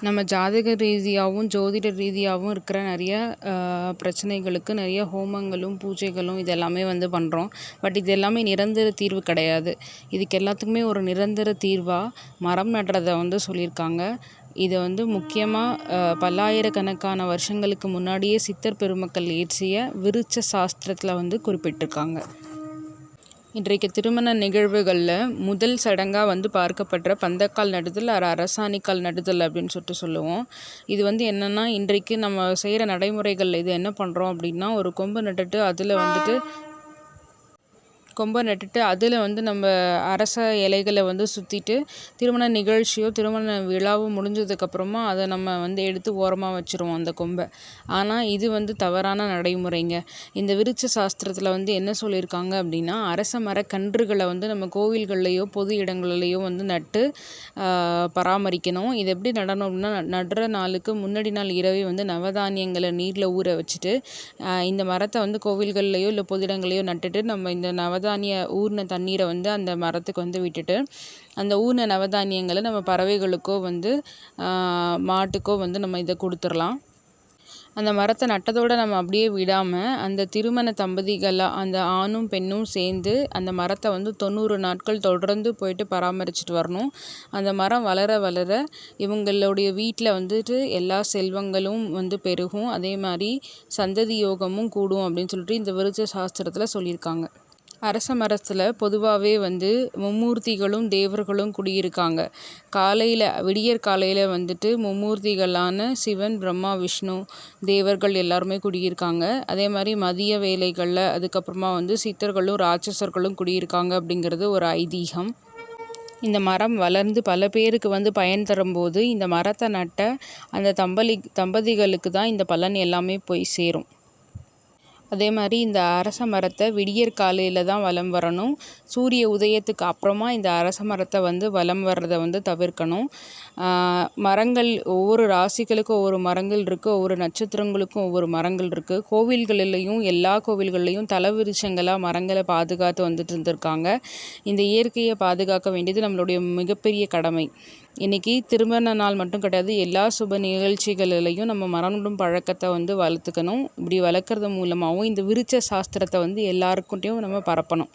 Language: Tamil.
நம்ம ஜாதக ரீதியாகவும் ஜோதிட ரீதியாகவும் இருக்கிற நிறைய பிரச்சனைகளுக்கு நிறைய ஹோமங்களும் பூஜைகளும் இது எல்லாமே பண்ணுறோம். பட் இது எல்லாமே நிரந்தர தீர்வு கிடையாது. இதுக்கு எல்லாத்துக்குமே ஒரு நிரந்தர தீர்வாக மரம் நடுறதை சொல்லியிருக்காங்க. இதை முக்கியமாக பல்லாயிரக்கணக்கான வருஷங்களுக்கு முன்னாடியே சித்தர் பெருமக்கள் இயற்றிய விருட்ச சாஸ்திரத்தில் குறிப்பிட்டிருக்காங்க. இன்றைக்கு திருமண நிகழ்வுகளில் முதல் சடங்காக பார்க்கப்படுற பந்தக்கால் நடுதல் அரசாணிக்கால் நடுதல் அப்படின்னு சொல்லுவோம். இது என்னென்னா, இன்றைக்கு நம்ம செய்கிற நடைமுறைகளில் இது என்ன பண்ணுறோம் அப்படின்னா, ஒரு கொம்பு நட்டுட்டு அதில் நம்ம அரச இலைகளை சுற்றிட்டு திருமண நிகழ்ச்சியோ திருமண விழாவோ முடிஞ்சதுக்கப்புறமா அதை நம்ம எடுத்து ஓரமாக வச்சுருவோம் அந்த கொம்பை. ஆனால் இது தவறான நடைமுறைங்க. இந்த விருட்ச சாஸ்திரத்தில் என்ன சொல்லியிருக்காங்க அப்படின்னா, அரச மரக்கன்றுகளை நம்ம கோவில்கள்லையோ பொது இடங்கள்லையோ நட்டு பராமரிக்கணும். இது எப்படி நடணும் அப்படின்னா, நடுற நாளுக்கு முன்னாடி நாள் இரவே நவதானியங்களை நீரில் ஊற வச்சுட்டு இந்த மரத்தை கோவில்கள்லையோ இல்லை பொது இடங்களையோ நட்டுட்டு நம்ம இந்த நவதானிய ஊர்ன தண்ணீரை அந்த மரத்துக்கு விட்டுட்டு அந்த ஊர்ன நவதானியங்களை நம்ம பறவைகளுக்கோ மாட்டுக்கோ நம்ம இதை கொடுத்துடலாம். அந்த மரத்தை நட்டதோடு நம்ம அப்படியே விடாமல் அந்த திருமண தம்பதிகளாக அந்த ஆணும் பெண்ணும் சேர்ந்து அந்த மரத்தை 90 நாட்கள் தொடர்ந்து போயிட்டு பராமரிச்சுட்டு வரணும். அந்த மரம் வளர வளர இவங்களுடைய வீட்டில் எல்லா செல்வங்களும் பெருகும். அதே மாதிரி சந்ததி யோகமும் கூடும் அப்படின்னு சொல்லிட்டு இந்த விருட்ச சாஸ்திரத்தில் சொல்லியிருக்காங்க. அரச மரத்தில் பொதுவாகவே மும்மூர்த்திகளும் தேவர்களும் குடியிருக்காங்க. விடியற் காலையில் மும்மூர்த்திகளான சிவன், பிரம்மா, விஷ்ணு, தேவர்கள் எல்லாருமே குடியிருக்காங்க. அதே மாதிரி மதிய வேலைகளில் அதுக்கப்புறமா சித்தர்களும் ராட்சசர்களும் குடியிருக்காங்க அப்படிங்கிறது ஒரு ஐதீகம். இந்த மரம் வளர்ந்து பல பேருக்கு பயன் தரும்போது இந்த மரத்தை நட்ட அந்த தம்பதிகளுக்கு தான் இந்த பலன் எல்லாமே போய் சேரும். அதே மாதிரி இந்த அரச மரத்தை விடியற் காலையில் தான் வலம் வரணும். சூரிய உதயத்துக்கு அப்புறமா இந்த அரச மரத்தை வலம் வர்றதை தவிர்க்கணும். மரங்கள் ஒவ்வொரு ராசிகளுக்கும் ஒவ்வொரு மரங்கள் இருக்குது. ஒவ்வொரு நட்சத்திரங்களுக்கும் ஒவ்வொரு மரங்கள் இருக்குது. கோவில்களிலையும் எல்லா கோவில்கள்லையும் தலவிருட்சங்களாக மரங்களை பாதுகாத்து இருந்திருக்காங்க. இந்த இயற்கையை பாதுகாக்க வேண்டியது நம்மளுடைய மிகப்பெரிய கடமை. இன்றைக்கி திருமண நாள் மட்டும் கிடையாது, எல்லா சுப நிகழ்ச்சிகளிலையும் நம்ம மரம் நடும் பழக்கத்தை வளர்த்துக்கணும். இப்படி வளர்க்குறது மூலமாகவும் இந்த விருட்ச சாஸ்திரத்தை எல்லாருக்கிட்டையும் நம்ம பரப்பணும்.